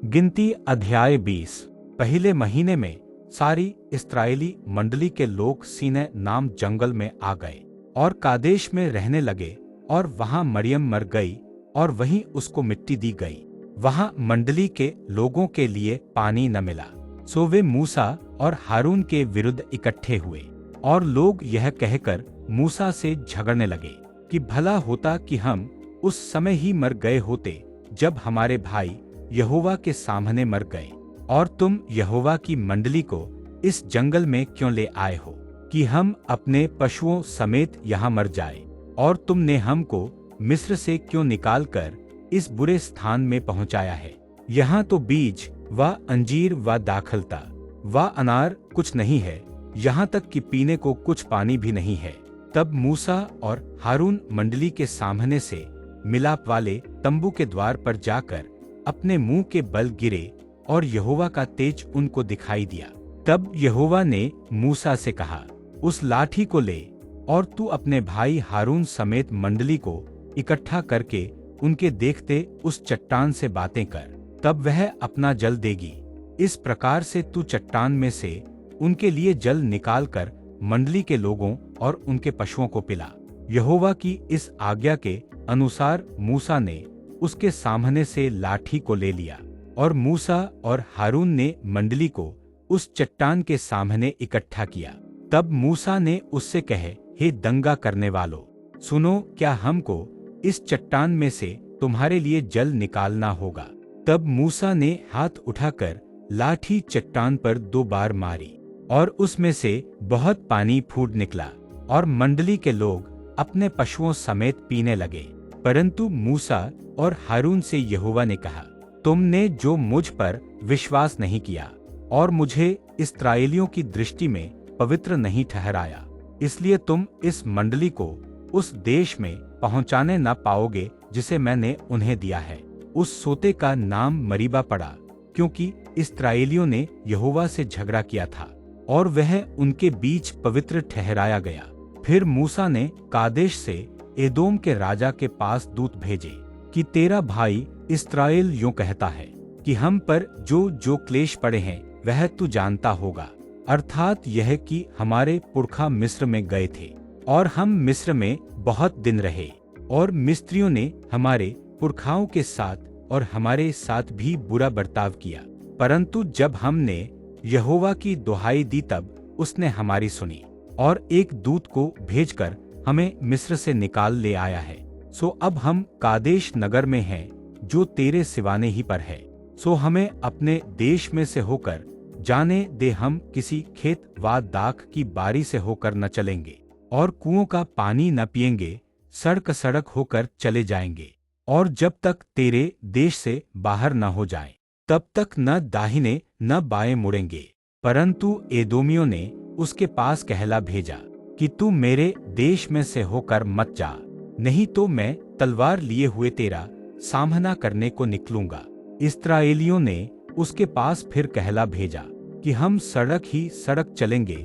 गिनती अध्याय 20। पहले महीने में सारी इस्राएली मंडली के लोग सीनै नाम जंगल में आ गए और कादेश में रहने लगे, और वहां मरियम मर गई और वहीं उसको मिट्टी दी गई। वहां मंडली के लोगों के लिए पानी न मिला, सो वे मूसा और हारून के विरुद्ध इकट्ठे हुए, और लोग यह कहकर मूसा से झगड़ने लगे कि भला होता कि हम उस समय ही मर गए होते जब हमारे भाई यहोवा के सामने मर गए, और तुम यहोवा की मंडली को इस जंगल में क्यों ले आए हो कि हम अपने पशुओं समेत यहाँ मर जाए। और तुमने हमको मिस्र से क्यों निकालकर इस बुरे स्थान में पहुँचाया है। यहाँ तो बीज व अंजीर व दाखलता व अनार कुछ नहीं है, यहाँ तक कि पीने को कुछ पानी भी नहीं है। तब मूसा और हारून मंडली के सामने से मिलाप वाले तंबू के द्वार पर जाकर अपने मुंह के बल गिरे, और यहोवा का तेज उनको दिखाई दिया। तब यहोवा ने मूसा से कहा, उस लाठी को ले और तू अपने भाई हारून समेत मंडली को इकट्ठा करके उनके देखते उस चट्टान से बातें कर, तब वह अपना जल देगी। इस प्रकार से तू चट्टान में से उनके लिए जल निकाल कर मंडली के लोगों और उनके पशुओं को पिला। यहोवा की इस आज्ञा के अनुसार मूसा ने उसके सामने से लाठी को ले लिया, और मूसा और हारून ने मंडली को उस चट्टान के सामने इकट्ठा किया। तब मूसा ने उससे कहे, हे दंगा करने वालों, सुनो, क्या हमको इस चट्टान में से तुम्हारे लिए जल निकालना होगा। तब मूसा ने हाथ उठाकर लाठी चट्टान पर 2 बार मारी, और उसमें से बहुत पानी फूट निकला, और मंडली के लोग अपने पशुओं समेत पीने लगे। परंतु मूसा और हारून से यहोवा ने कहा, तुमने जो मुझ पर विश्वास नहीं किया और मुझे इस्राएलियों की दृष्टि में पवित्र नहीं ठहराया, इसलिए तुम इस मंडली को उस देश में पहुंचाने न पाओगे जिसे मैंने उन्हें दिया है। उस सोते का नाम मरीबा पड़ा, क्योंकि इस्राएलियों ने यहोवा से झगड़ा किया था, और वह उनके बीच पवित्र ठहराया गया। फिर मूसा ने कादेश से एदोम के राजा के पास दूत भेजे कि तेरा भाई इस्राएल यूं कहता है कि हम पर जो जो क्लेश पड़े हैं वह तू जानता होगा, अर्थात यह कि हमारे पुरखा मिस्र में गए थे, और हम मिस्र में बहुत दिन रहे, और मिस्रियों ने हमारे पुरखाओं के साथ और हमारे साथ भी बुरा बर्ताव किया। परंतु जब हमने यहोवा की दुहाई दी तब उसने हमारी सुनी, और एक दूत को भेजकर हमें मिस्र से निकाल ले आया है। सो अब हम कादेश नगर में हैं, जो तेरे सिवाने ही पर है। सो हमें अपने देश में से होकर जाने दे, हम किसी खेत व दाख की बारी से होकर न चलेंगे, और कुओं का पानी न पिएंगे, सड़क सड़क होकर चले जाएंगे, और जब तक तेरे देश से बाहर न हो जाएं, तब तक न दाहिने न बाएं मुड़ेंगे। परंतु एदोमियों ने उसके पास कहला भेजा कि तू मेरे देश में से होकर मत जा, नहीं तो मैं तलवार लिए हुए तेरा सामना करने को निकलूंगा। इस्राएलियों ने उसके पास फिर कहला भेजा कि हम सड़क ही सड़क चलेंगे,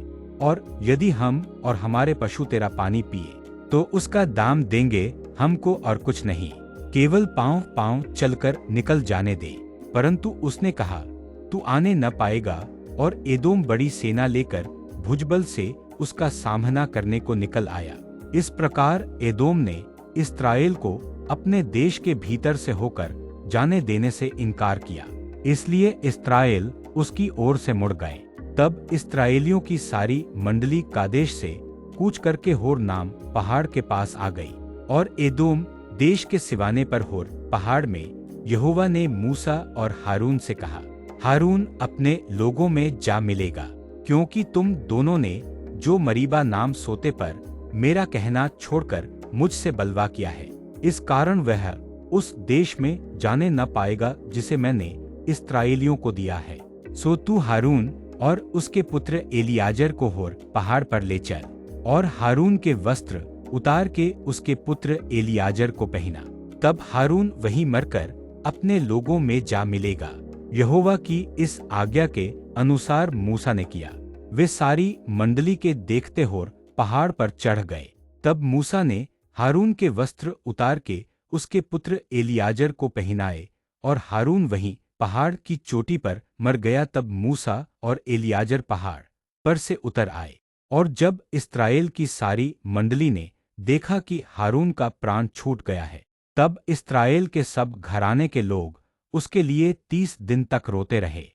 और यदि हम और हमारे पशु तेरा पानी पिए तो उसका दाम देंगे हमको, और कुछ नहीं, केवल पांव पांव चलकर निकल जाने दे। परंतु उसने कहा, तू आने न पाएगा, और एदोम बड़ी सेना लेकर भुजबल से उसका सामना करने को निकल आया। इस प्रकार एदोम ने इस्राएल को अपने देश के भीतर से होकर जाने देने से इनकार किया, इसलिए इस्राएल उसकी ओर से मुड़ गए। तब इस्राएलियों की सारी मंडली कादेश से कूच करके होर नाम पहाड़ के पास आ गई, और एदोम देश के सिवाने पर होर पहाड़ में यहोवा ने मूसा और हारून से कहा, हारून अपने लोगों में जा मिलेगा, क्योंकि तुम दोनों ने जो मरीबा नाम सोते पर मेरा कहना छोड़कर मुझसे बलवा किया है, इस कारण वह उस देश में जाने न पाएगा जिसे मैंने इस्राएलियों को दिया है। सो तू हारून और उसके पुत्र एलियाजर को होर पहाड़ पर ले चल, और हारून के वस्त्र उतार के उसके पुत्र एलियाजर को पहना। तब हारून वहीं मरकर अपने लोगों में जा मिलेगा। यहोवा की इस आज्ञा के अनुसार मूसा ने किया। वे सारी मंडली के देखते होर पहाड़ पर चढ़ गए। तब मूसा ने हारून के वस्त्र उतार के उसके पुत्र एलियाजर को पहनाए, और हारून वहीं पहाड़ की चोटी पर मर गया, तब मूसा और एलियाजर पहाड़ पर से उतर आए। और जब इस्राएल की सारी मंडली ने देखा कि हारून का प्राण छूट गया है, तब इस्राएल के सब घराने के लोग उसके लिए 30 दिन तक रोते रहे।